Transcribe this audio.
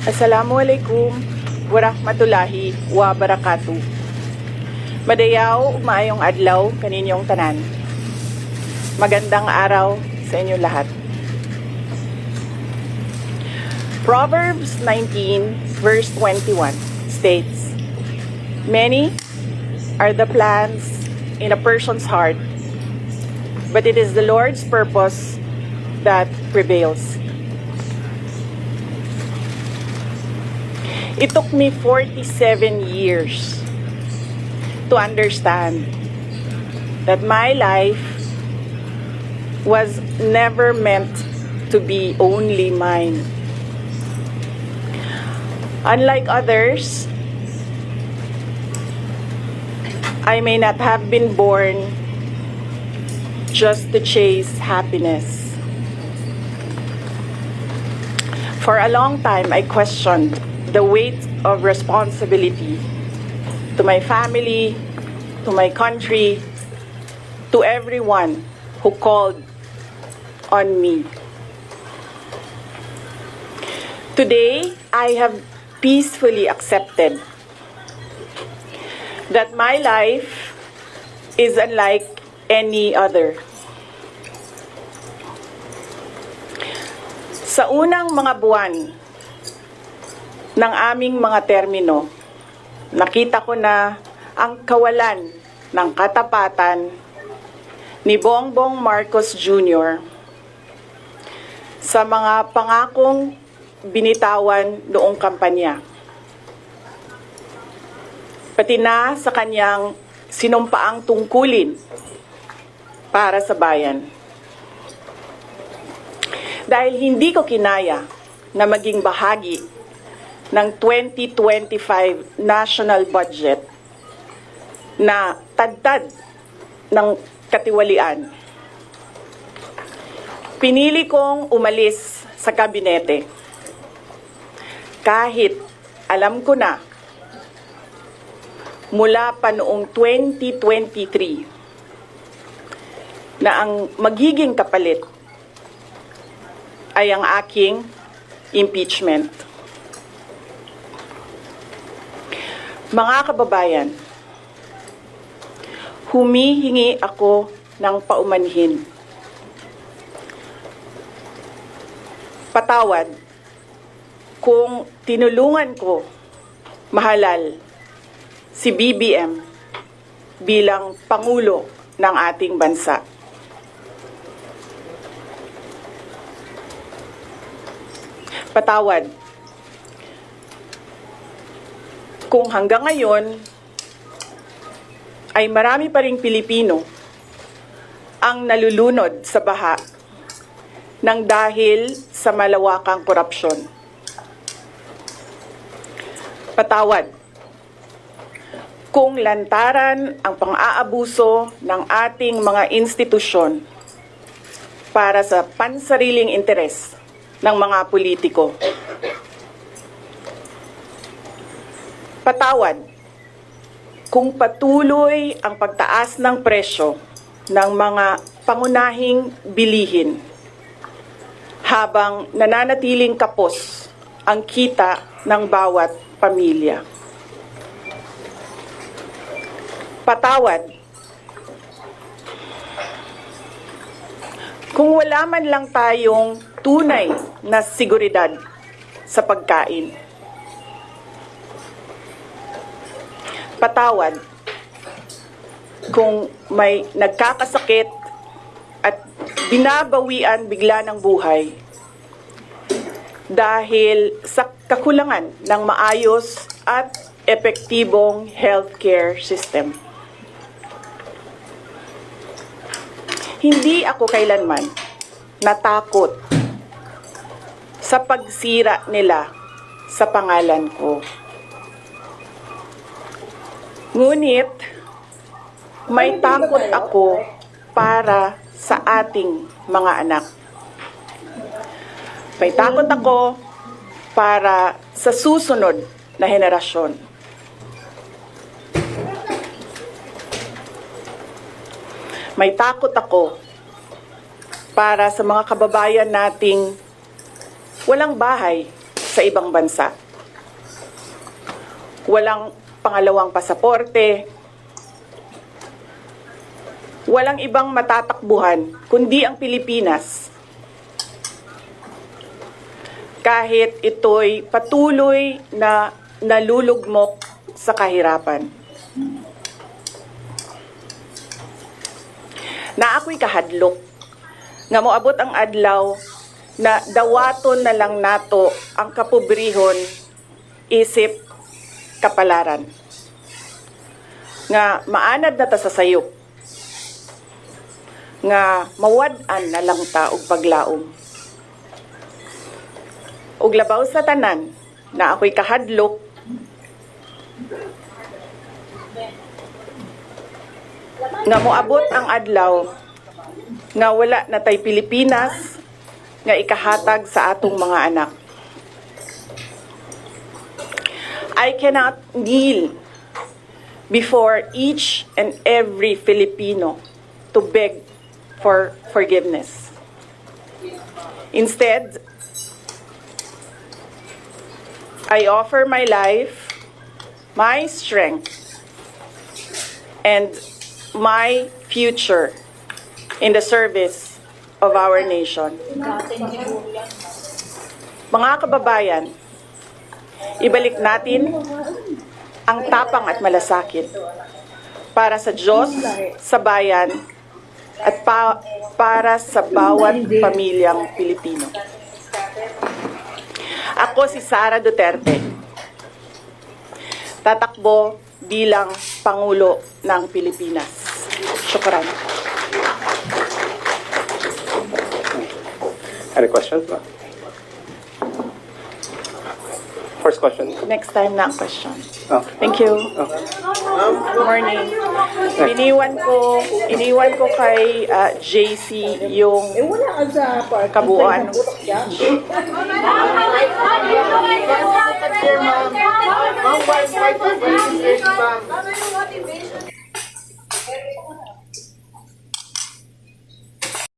Assalamualaikum warahmatullahi wabarakatuh. Madayaw, maayong adlaw kaninyong tanan. Magandang araw sa inyo lahat. Proverbs 19 verse 21 states, "Many are the plans in a person's heart, but it is the Lord's purpose that prevails." It took me 47 years to understand that my life was never meant to be only mine. Unlike others, I may not have been born just to chase happiness. For a long time, I questioned the weight of responsibility to my family, to my country, to everyone who called on me. Today, I have peacefully accepted that my life is unlike any other. Sa unang mga buwan ng aming mga termino, nakita ko na ang kawalan ng katapatan ni Bongbong Marcos Jr. sa mga pangakong binitawan noong kampanya. Pati na sa kanyang sinumpaang tungkulin para sa bayan. Dahil hindi ko kinaya na maging bahagi ng 2025 national budget na tadtad ng katiwalian. Pinili kong umalis sa kabinete kahit alam ko na mula pa noong 2023 na ang magiging kapalit ay ang aking impeachment. Mga kababayan, humihingi ako ng paumanhin. Patawad kung tinulungan ko mahalal si BBM bilang Pangulo ng ating bansa. Patawad kung hanggang ngayon ay marami pa ring Pilipino ang nalulunod sa baha ng dahil sa malawakang korupsyon. Patawad kung lantaran ang pang-aabuso ng ating mga institusyon para sa pansariling interes ng mga politiko. Patawad kung patuloy ang pagtaas ng presyo ng mga pangunahing bilihin habang nananatiling kapos ang kita ng bawat pamilya. Patawad kung wala man lang tayong tunay na seguridad sa pagkain. Patawad kung may nagkakasakit at binabawian bigla ng buhay dahil sa kakulangan ng maayos at epektibong healthcare system. Hindi ako kailanman natakot sa pagsira nila sa pangalan ko. Ngunit, may takot ako para sa ating mga anak. May takot ako para sa susunod na henerasyon. May takot ako para sa mga kababayan nating walang bahay sa ibang bansa. Walang pangalawang pasaporte, walang ibang matatakbuhan kundi ang Pilipinas. Kahit ito'y patuloy na nalulugmok sa kahirapan. Na ako'y kahadlok, nga moabot ang adlaw na dawaton na lang nato ang kapobrihon isip kapalaran. Nga maanad na ta sa sayop, nga mawad-an na lang ta og paglaom. Ug labaw sa tanan na ako'y kahadlok, nga moabot ang adlaw nga wala na tay Pilipinas nga ikahatag sa atong mga anak. I cannot kneel before each and every Filipino to beg for forgiveness. Instead, I offer my life, my strength, and my future in the service of our nation. Mga kababayan, ibalik natin ang tapang at malasakit para sa Diyos, sa bayan, at para sa bawat pamilyang Pilipino. Ako si Sara Duterte, tatakbo bilang Pangulo ng Pilipinas. Syukran. Any questions? First question. Next time na ang question. Oh. Thank you. Good morning. Iniwan ko kay JC yung kabuuan.